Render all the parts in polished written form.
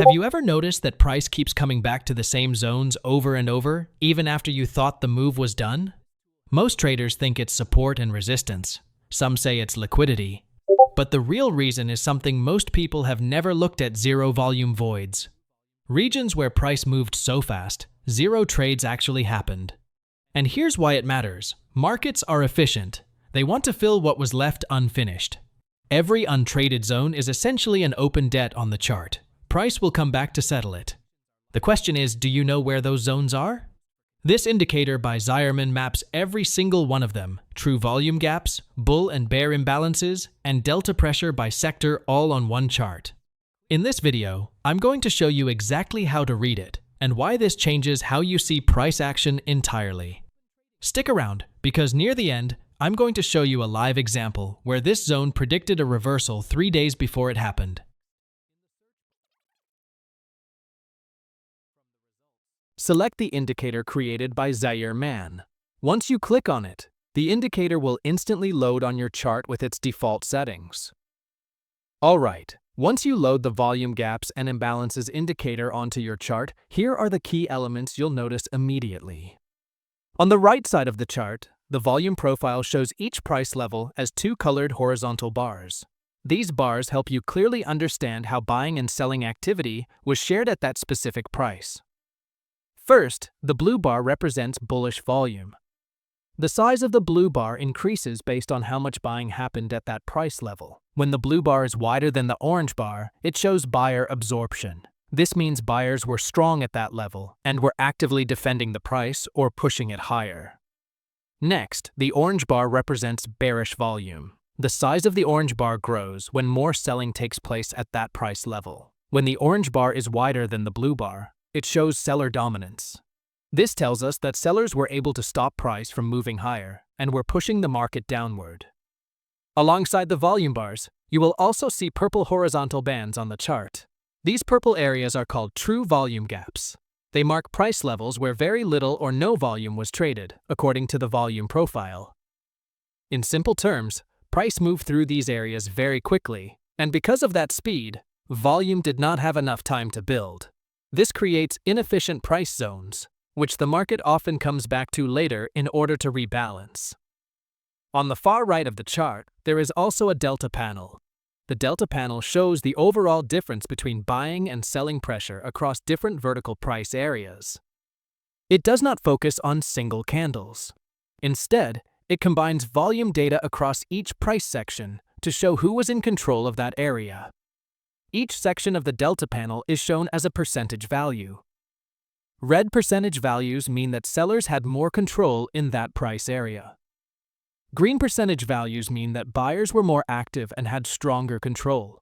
Have you ever noticed that price keeps coming back to the same zones over and over, even after you thought the move was done? Most traders think it's support and resistance. Some say it's liquidity. But the real reason is something most people have never looked at: zero volume voids. Regions where price moved so fast, zero trades actually happened. And here's why it matters. Markets are efficient. They want to fill what was left unfinished. Every untraded zone is essentially an open debt on the chart. Price will come back to settle it. The question is, do you know where those zones are? This indicator by Zeiierman maps every single one of them: true volume gaps, bull and bear imbalances, and delta pressure by sector, all on one chart. In this video, I'm going to show you exactly how to read it and why this changes how you see price action entirely. Stick around, because near the end, I'm going to show you a live example where this zone predicted a reversal 3 days before it happened. Select the indicator created by Zeiierman. Once you click on it, the indicator will instantly load on your chart with its default settings. Alright, once you load the volume gaps and imbalances indicator onto your chart, here are the key elements you'll notice immediately. On the right side of the chart, the volume profile shows each price level as two colored horizontal bars. These bars help you clearly understand how buying and selling activity was shared at that specific price. First, the blue bar represents bullish volume. The size of the blue bar increases based on how much buying happened at that price level. When the blue bar is wider than the orange bar, it shows buyer absorption. This means buyers were strong at that level and were actively defending the price or pushing it higher. Next, the orange bar represents bearish volume. The size of the orange bar grows when more selling takes place at that price level. When the orange bar is wider than the blue bar, it shows seller dominance. This tells us that sellers were able to stop price from moving higher and were pushing the market downward. Alongside the volume bars, you will also see purple horizontal bands on the chart. These purple areas are called true volume gaps. They mark price levels where very little or no volume was traded, according to the volume profile. In simple terms, price moved through these areas very quickly, and because of that speed, volume did not have enough time to build. This creates inefficient price zones, which the market often comes back to later in order to rebalance. On the far right of the chart, there is also a delta panel. The delta panel shows the overall difference between buying and selling pressure across different vertical price areas. It does not focus on single candles. Instead, it combines volume data across each price section to show who was in control of that area. Each section of the delta panel is shown as a percentage value. Red percentage values mean that sellers had more control in that price area. Green percentage values mean that buyers were more active and had stronger control.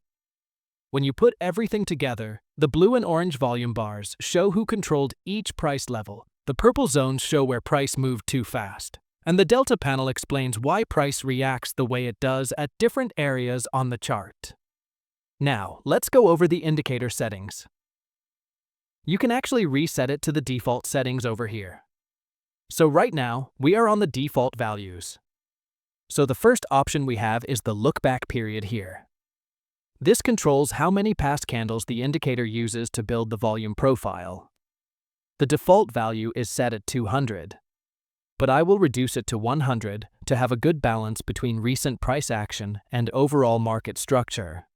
When you put everything together, the blue and orange volume bars show who controlled each price level. The purple zones show where price moved too fast. And the delta panel explains why price reacts the way it does at different areas on the chart. Now, let's go over the indicator settings. You can actually reset it to the default settings over here. So right now, we are on the default values. So the first option we have is the look back period here. This controls how many past candles the indicator uses to build the volume profile. The default value is set at 200, but I will reduce it to 100 to have a good balance between recent price action and overall market structure.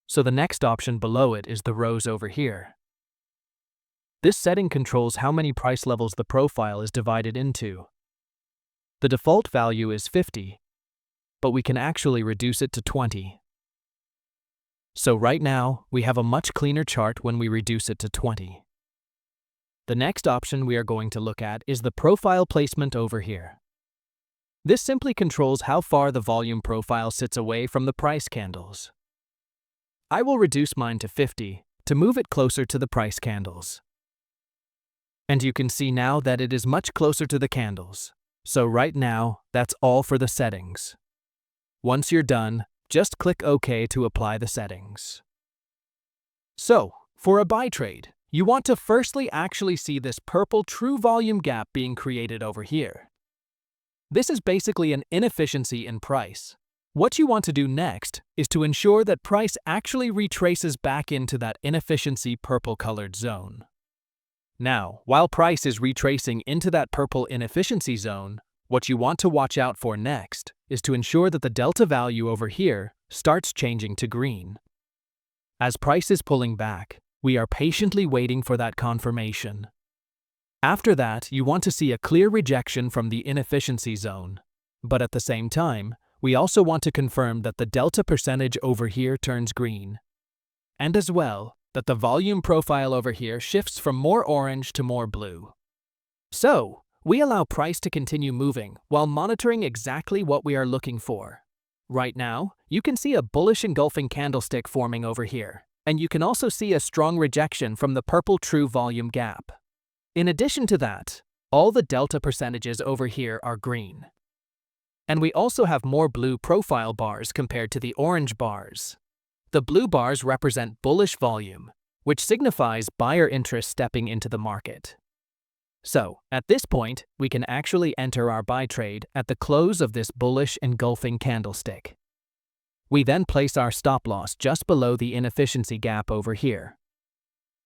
So the next option below it is the rows over here. This setting controls how many price levels the profile is divided into. The default value is 50, but we can actually reduce it to 20. So right now, we have a much cleaner chart when we reduce it to 20. The next option we are going to look at is the profile placement over here. This simply controls how far the volume profile sits away from the price candles. I will reduce mine to 50 to move it closer to the price candles. And you can see now that it is much closer to the candles. So right now, that's all for the settings. Once you're done, just click OK to apply the settings. So, for a buy trade, you want to firstly actually see this purple true volume gap being created over here. This is basically an inefficiency in price. What you want to do next is to ensure that price actually retraces back into that inefficiency purple-colored zone. Now, while price is retracing into that purple inefficiency zone, what you want to watch out for next is to ensure that the delta value over here starts changing to green. As price is pulling back, we are patiently waiting for that confirmation. After that, you want to see a clear rejection from the inefficiency zone. But at the same time, we also want to confirm that the delta percentage over here turns green. And as well, that the volume profile over here shifts from more orange to more blue. So, we allow price to continue moving while monitoring exactly what we are looking for. Right now, you can see a bullish engulfing candlestick forming over here, and you can also see a strong rejection from the purple true volume gap. In addition to that, all the delta percentages over here are green. And we also have more blue profile bars compared to the orange bars. The blue bars represent bullish volume, which signifies buyer interest stepping into the market. So, at this point, we can actually enter our buy trade at the close of this bullish engulfing candlestick. We then place our stop loss just below the inefficiency gap over here.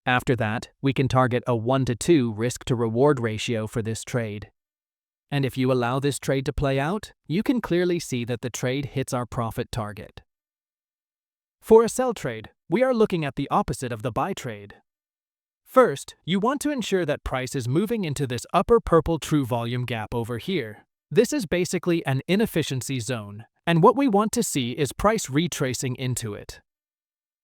After that, we can target a 1-to-2 risk-to-reward ratio for this trade. And if you allow this trade to play out, you can clearly see that the trade hits our profit target. For a sell trade, we are looking at the opposite of the buy trade. First, you want to ensure that price is moving into this upper purple true volume gap over here. This is basically an inefficiency zone, and what we want to see is price retracing into it.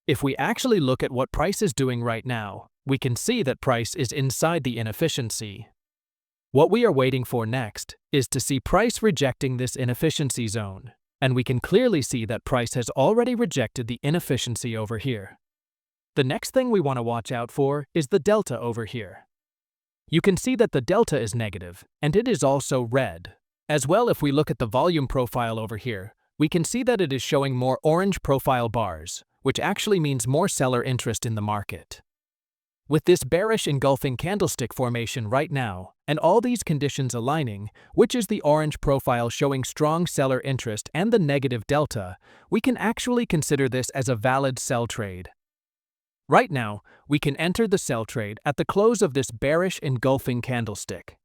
If we actually look at what price is doing right now, we can see that price is inside the inefficiency. What we are waiting for next is to see price rejecting this inefficiency zone, and we can clearly see that price has already rejected the inefficiency over here. The next thing we want to watch out for is the delta over here. You can see that the delta is negative, and it is also red. As well, if we look at the volume profile over here, we can see that it is showing more orange profile bars, which actually means more seller interest in the market. With this bearish engulfing candlestick formation right now, and all these conditions aligning, which is the orange profile showing strong seller interest and the negative delta, we can actually consider this as a valid sell trade. Right now, we can enter the sell trade at the close of this bearish engulfing candlestick.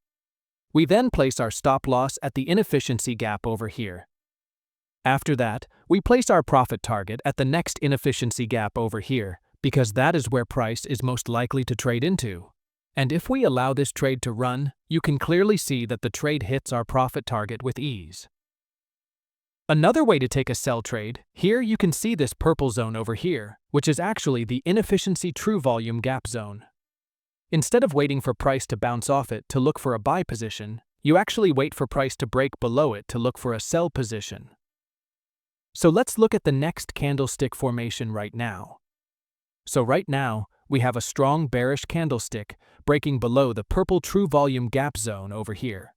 We then place our stop loss at the inefficiency gap over here. After that, we place our profit target at the next inefficiency gap over here, because that is where price is most likely to trade into. And if we allow this trade to run, you can clearly see that the trade hits our profit target with ease. Another way to take a sell trade, here you can see this purple zone over here, which is actually the inefficiency true volume gap zone. Instead of waiting for price to bounce off it to look for a buy position, you actually wait for price to break below it to look for a sell position. So let's look at the next candlestick formation right now. So right now, we have a strong bearish candlestick breaking below the purple true volume gap zone over here.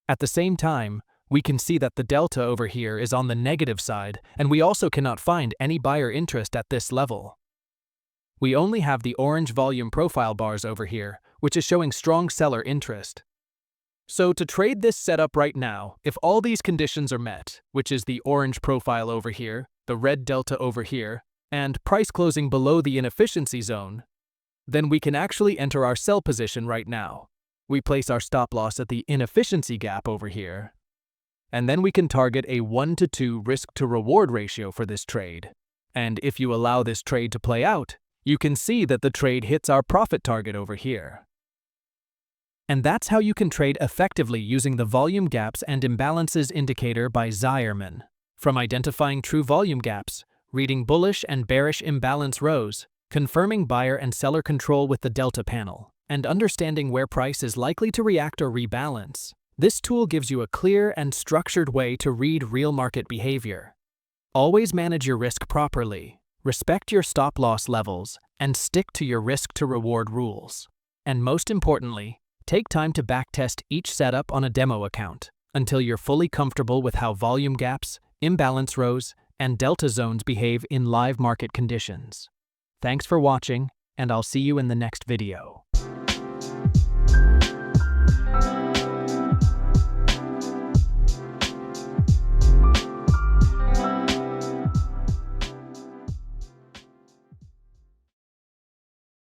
At the same time, we can see that the delta over here is on the negative side, and we also cannot find any buyer interest at this level. We only have the orange volume profile bars over here, which is showing strong seller interest. So to trade this setup right now, if all these conditions are met, which is the orange profile over here, the red delta over here, and price closing below the inefficiency zone, then we can actually enter our sell position right now. We place our stop loss at the inefficiency gap over here, and then we can target a 1-to-2 risk-to-reward ratio for this trade. And if you allow this trade to play out, you can see that the trade hits our profit target over here. And that's how you can trade effectively using the Volume Gaps and Imbalances indicator by Zeiierman. From identifying true volume gaps, reading bullish and bearish imbalance rows, confirming buyer and seller control with the delta panel, and understanding where price is likely to react or rebalance, this tool gives you a clear and structured way to read real market behavior. Always manage your risk properly, respect your stop loss levels, and stick to your risk-to-reward rules. And most importantly, take time to backtest each setup on a demo account until you're fully comfortable with how volume gaps, imbalance rows, and delta zones behave in live market conditions. Thanks for watching, and I'll see you in the next video.